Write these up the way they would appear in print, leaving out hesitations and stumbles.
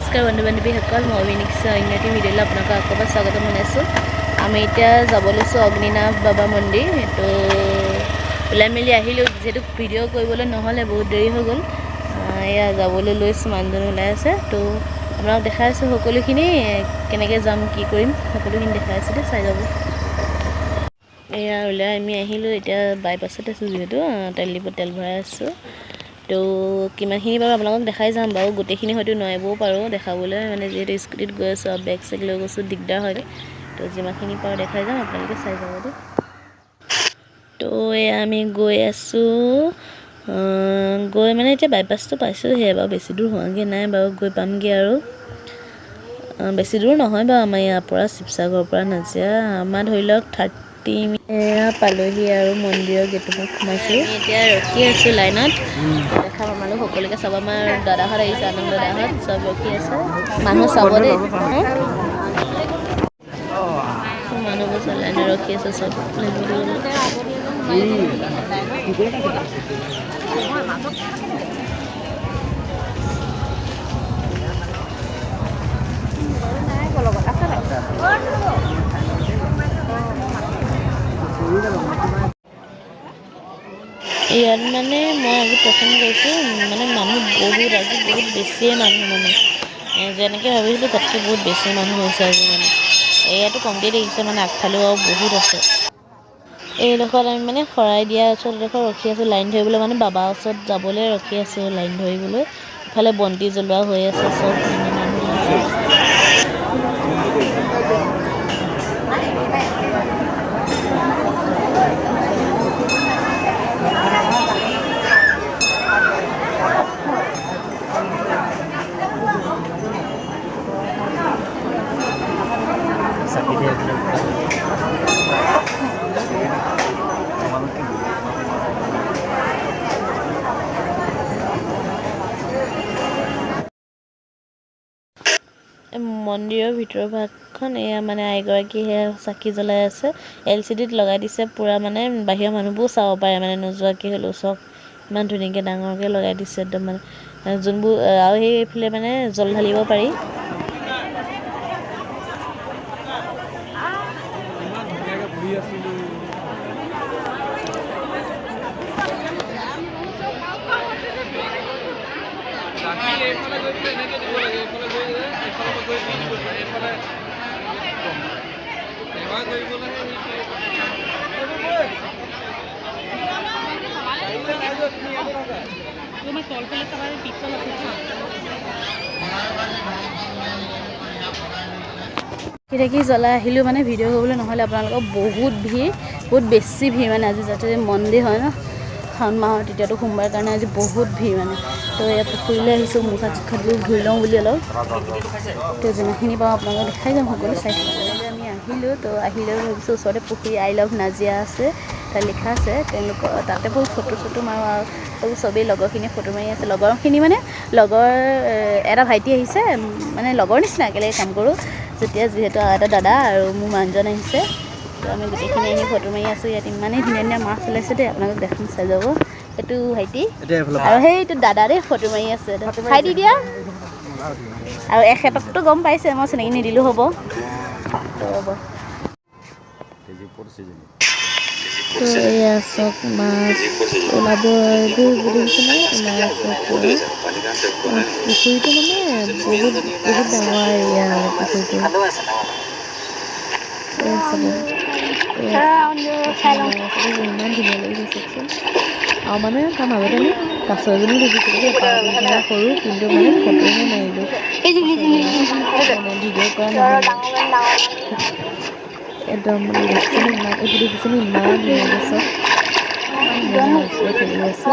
নমস্কাৰ বন্ধু বান্ধৱীসকল, মই অভিনিক্সা অন্যটি ভিডিঅ'লৈ আপোনালোকক আকৌ এবাৰ স্বাগতম জনাইছোঁ। আমি এতিয়া যাব লৈছোঁ অগ্নিনাভ বাবা মন্দিৰ। সেইটো ওলাই মেলি আহিলোঁ, যিহেতু ভিডিঅ' কৰিবলৈ নহ'লে বহুত দেৰি হৈ গ'ল। এয়া যাবলৈ লৈছোঁ, মানুহজন ওলাই আছে। তো আপোনালোকক দেখাই আছোঁ সকলোখিনি, কেনেকৈ যাম কি কৰিম সকলোখিনি দেখাই আছোঁ, দে চাই যাব। এয়া ওলাই আমি আহিলোঁ, এতিয়া বাইপাছত আছোঁ, যিহেতু তেল ডিপুত তেল ভৰাই আছোঁ। তো কিমানখিনি বাৰু আপোনালোকক দেখাই যাম বাৰু, গোটেইখিনি হয়তো নোৱাৰিবও পাৰোঁ দেখাবলৈ, মানে যিহেতু স্কুটিত গৈ আছোঁ আৰু বেগ চেগ লৈ গৈছোঁ, দিগদাৰ হয়। তো যিমানখিনি পাৰোঁ দেখাই যাম, আপোনালোকে চাই যাব দেই। তো এয়া আমি গৈ আছোঁ, গৈ মানে এতিয়া বাইপাছটো পাইছোঁহে বাৰু, বেছি দূৰ হোৱাগৈ নাই বাৰু, গৈ পামগৈ আৰু। বেছি দূৰ নহয় বাৰু আমাৰ ইয়াৰ পৰা, শিৱসাগৰৰ পৰা নাজিৰা আমাৰ ধৰি লওক 30 মিনিট। এয়া পালোহি আৰু মন্দিৰৰ গেটৰ পৰা সোমাইছোঁ। আমি এতিয়া ৰখি আছোঁ লাইনত, দেখাম আপোনালোক সকলোকে চাব। আমাৰ দাদাহঁত আহিছে, আনন্দ দাদাহঁত চব ৰখি আছে, মানুহ চাব দেই। মানুহবোৰ চব লাইনত ৰখি আছে, চব ইয়াত মানে মই আজি প্ৰথম গৈছোঁ, মানে মানুহ বহুত, আজি বহুত বেছিয়ে মানুহ, মানে যেনেকৈ ভাবিছিলোঁ তাতকৈ বহুত বেছি মানুহ হৈছে আজি। মানে এয়াতো কমকৈ দেখিছে, মানে আগফালেও আৰু বহুত আছে। এইডোখৰত আমি মানে শৰাই দিয়া ওচৰত এডোখৰ ৰখি আছোঁ লাইন ধৰিবলৈ, মানে বাবাৰ ওচৰত যাবলৈ ৰখি আছোঁ লাইন ধৰিবলৈ। ইফালে বন্তি জ্বলোৱা হৈ আছে, চব মানে মানুহ আছে। মন্দিৰৰ ভিতৰৰ ভাগখন এয়া মানে আইগৰাকী সেয়া চাকি জ্বলাই আছে, LCDত লগাই দিছে পুৰা, মানে বাহিৰৰ মানুহবোৰো চাব পাৰে, মানে নোযোৱাকৈ হ'লেও চব ইমান ধুনীয়াকৈ ডাঙৰকৈ লগাই দিছে একদম, মানে যোনবোৰ আৰু সেইফালে মানে জল ঢালিব পাৰি। খিৰিকী জ্বলাই আহিলোঁ, মানে ভিডিঅ' কৰিবলৈ নহ'লে আপোনালোকৰ, বহুত ভিৰ, বহুত বেছি ভিৰ, মানে আজি যাতে মন্দিৰ হয় ন, শাওণ মাহৰ তৃতীয়টো সোমবাৰ কাৰণে আজি বহুত ভিৰ মানে। তো ইয়াত পুখুৰীলৈ আহিছোঁ, মুখ হাত ঘূৰি লওঁ বুলি অলপ। তো যিমানখিনি পাওঁ আপোনালোকক দেখাই যাম, সকলো চাই থাকিবলৈ আমি আহিলোঁ। তো আহিলেও ভাবিছোঁ ওচৰতে পুখুৰী I love নাজিয়া আছে, তাত লিখা আছে, তেওঁলোকৰ তাতে বহুত ফটো চটো মাৰোঁ আৰু চবেই লগৰখিনিয়ে ফটো মাৰি আছে। লগৰখিনি মানে লগৰ এটা ভাইটি আহিছে, মানে লগৰ নিচিনা একেলগে কাম কৰোঁ যেতিয়া, যিহেতু এটা দাদা আৰু মোৰ মানুহজন আহিছে। তো আমি গোটেইখিনি আহি ফটো মাৰি আছোঁ। ইয়াত ইমানেই ধুনীয়া ধুনীয়া মাছ ওলাইছে দেই, আপোনালোক দেখাম, চাই যাব। এইটো ভাইটি আৰু সেইটো দাদা দেই, ফটো মাৰি আছে, খাই দি দিয়া। আৰু এখেতকতো গম পাইছে, মই চিনাকি নিদিলেও হ'ব। তো এয়া চব মাছ ওলাব, এইবোৰ দেখিছেনে, ওলাই আছে পুৰা। পুখুৰীটো মানে বহুত বহুত ডাঙৰ এয়া পুখুৰীটো। ইমান ধুনীয়া লাগিছে চাওকচোন। আৰু মানে তাৰ মাজতে আমি কাছ এজনীও দেখিছিলোঁ দেই, সৰু, কিন্তু মানে ফটোহে মাৰিলোঁ, মানে ভিডিঅ' কৰা নহ'ল। একদম দেখিছেনে ইমান, এইবোৰ দেখিছেনে ইমান ধুনীয়াকৈ চব মাছবোৰ খেলি আছে।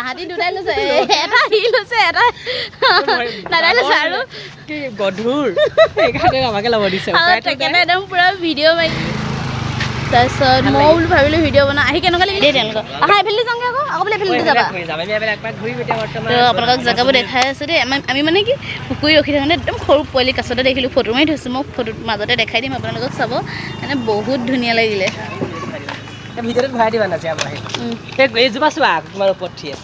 তাহাঁতি দুটাই লৈছে এটা সি লৈছে এটা দাদাই লৈছে আৰু কি গধুৰ সেইকাৰণে আমাকে ল'ব দিছে তেখেতে একদম পুৰা ভিডিঅ' মাৰি তাৰপিছত মই বোলো ভাবিলোঁ ভিডিঅ' বনাওঁ আহি কেনেকুৱা লাগিলে দেই তেওঁলোকক আহা এইফালে যাওঁগৈ আকৌ বোলে এইফালে যাবা আপোনালোকক জেগাবোৰ দেখাই আছোঁ দেই আমি মানে কি পুখুৰী ৰখি থাকোঁতে একদম সৰু পোৱালি কাছতে দেখিলোঁ ফটো মাৰি থৈছোঁ মই ফটোত মাজতে দেখাই দিম আপোনালোকক চাব মানে বহুত ধুনীয়া লাগিলে ভিতৰত ভৰাই দিবা নাযায় আমাৰ এইজোপা চোৱা তোমাৰ ওপৰত থিয়ে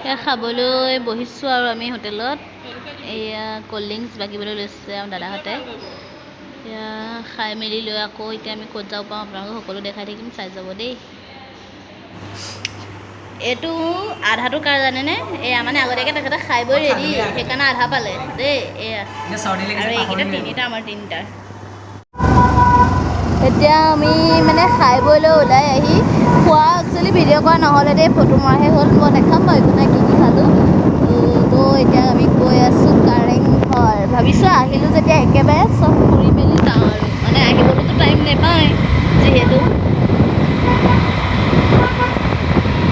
এয়া খাবলৈ বহিছোঁ আৰু আমি হোটেলত এয়া ক'ল্ড ড্ৰিংকছ বাকিবলৈ লৈছে আৰু দাদাহঁতে এতিয়া খাই মেলি লৈ আকৌ এতিয়া আমি ক'ত যাব পাওঁ আপোনালোকক সকলো দেখাই থাকিম চাই যাব দেই এইটো আধাটো কাৰ জানেনে এয়া মানে আগতীয়াকৈ তেখেতে খাই বৈ ৰেডি সেইকাৰণে আধা পালে দেই এয়া আৰু এইকেইটা তিনিটা আমাৰ তিনিটা এতিয়া আমি মানে খাই বৈ লৈ ওলাই আহি খোৱা একচুৱেলি ভিডিঅ' কৰা নহ'লে দেই ফটো মৰাহে হ'ল মই দেখাম বাৰু একো নাই কি কি খালোঁ তো এতিয়া আমি গৈ আছোঁ কাৰেংঘৰ ভাবিছোঁ আহিলোঁ যেতিয়া একেবাৰে চব ফুৰি মেলি যাওঁ আৰু মানে আহিবলৈতো টাইম নাপায় যিহেতু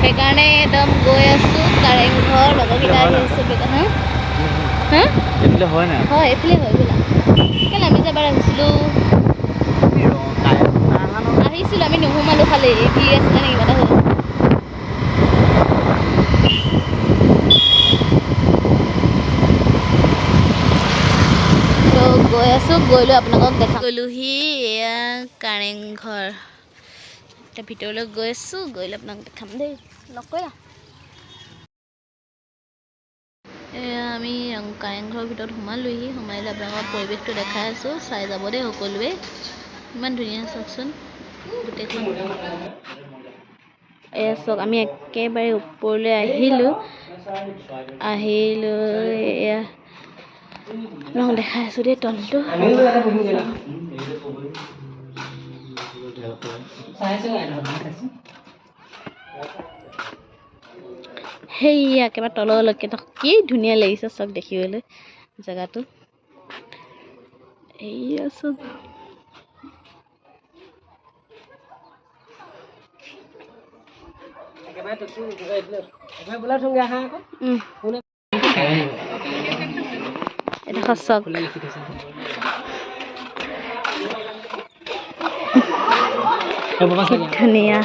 সেইকাৰণে একদম গৈ আছোঁ কাৰেংঘৰ লগৰকেইটা আহি আছোঁ হা হা হয় এইফালে হয় বোলা কেলৈ আমি যে এবাৰ আহিছিলোঁ আমি নুসুমালোঁ খালি কি আছিলে নে কিবা এটা হ'ল তো গৈ আছোঁ গৈ লৈ আপোনালোকক দেখা গ'লোহি এয়া কাৰেংঘৰ এতিয়া ভিতৰলৈ গৈ আছোঁ গৈ লৈ আপোনালোকক দেখাম দেই নকৰা এয়া আমি কাৰেংঘৰৰ ভিতৰত সোমালোহি সোমাই লৈ আপোনালোকক পৰিৱেশটো দেখাই আছোঁ চাই যাব দেই সকলোৱে ইমান ধুনীয়া চাওকচোন গোটেইখন এয়া চাওক আমি একেবাৰে ওপৰলৈ আহিলোঁ এয়া আপোনাক দেখাই আছোঁ দেই তলটো সেয়া একেবাৰে তললৈকে কি ধুনীয়া লাগিছে চাওক দেখিবলৈ জেগাটো এয়া চাওক এটা চাওক ধুনীয়া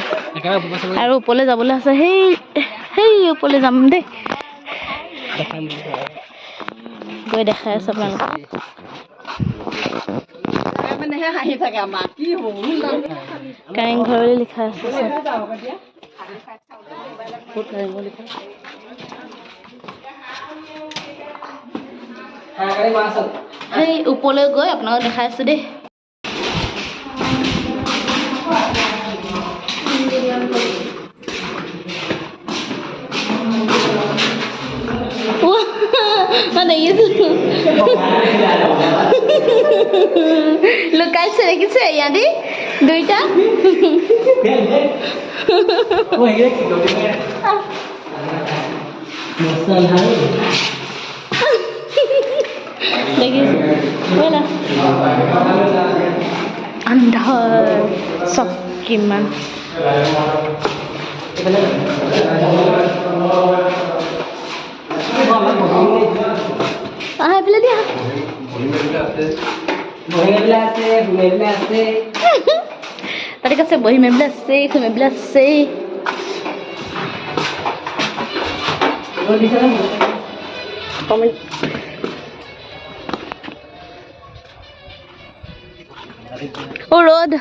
আৰু ওপৰলৈ যাবলৈ আছে সেই ওপৰলৈ যাম দেই গৈ দেখাই আছে আপোনালোকক কাৰেংঘৰ বুলি লিখা আছে সেই ওপৰলৈ গৈ আপোনালোকক দেখাই আছোঁ দেই লুকাইছে দেখিছে ইয়াদি দুইটা আন্ধাৰ চব কিমান এইফালে দিয়া তাতে আছে বহি মেবলে আছে মেবলে আছে ও ৰ'দ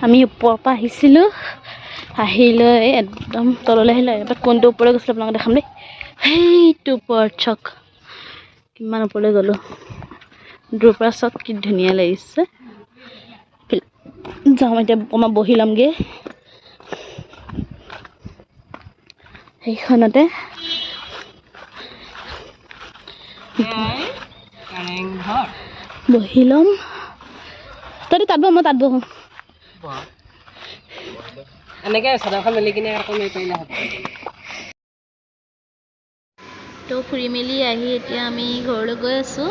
আমি ওপৰৰ পৰা আহিছিলোঁ আহি লৈ একদম তললৈ আহিলোঁ এবাৰ কোনটো ওপৰলৈ গৈছিলোঁ আপোনালোকক দেখাম দেই সেইটো ওপৰত চাওক কিমান ওপৰলৈ গ'লোঁ দূৰৰ পৰা চাওক কি ধুনীয়া লাগিছে যাওঁ এতিয়া অকণমান বহি ল'মগৈ সেইখনতে বহি ল'ম তই তাত বহ মই তাত বহোঁ এনেকৈ চাদৰখন মেলি কিনে আকৌ মেলি পাৰিলে তো ফুৰি মেলি আহি এতিয়া আমি ঘৰলৈ গৈ আছোঁ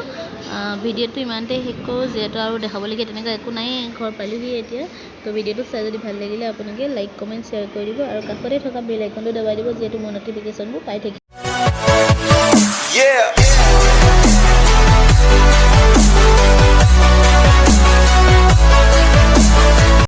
ভিডিঅ'টো ইমানতে শেষ কৰোঁ যিহেতু আৰু দেখাবলগীয়া তেনেকুৱা একো নাই ঘৰ পালোহি এতিয়া তো ভিডিঅ'টো চাই যদি ভাল লাগিলে আপোনালোকে লাইক কমেণ্ট শ্বেয়াৰ কৰি দিব আৰু কাষতে থকা বেল আইকনটো দবাই দিব যিহেতু মই ন'টিফিকেশ্যনবোৰ পাই থাকিম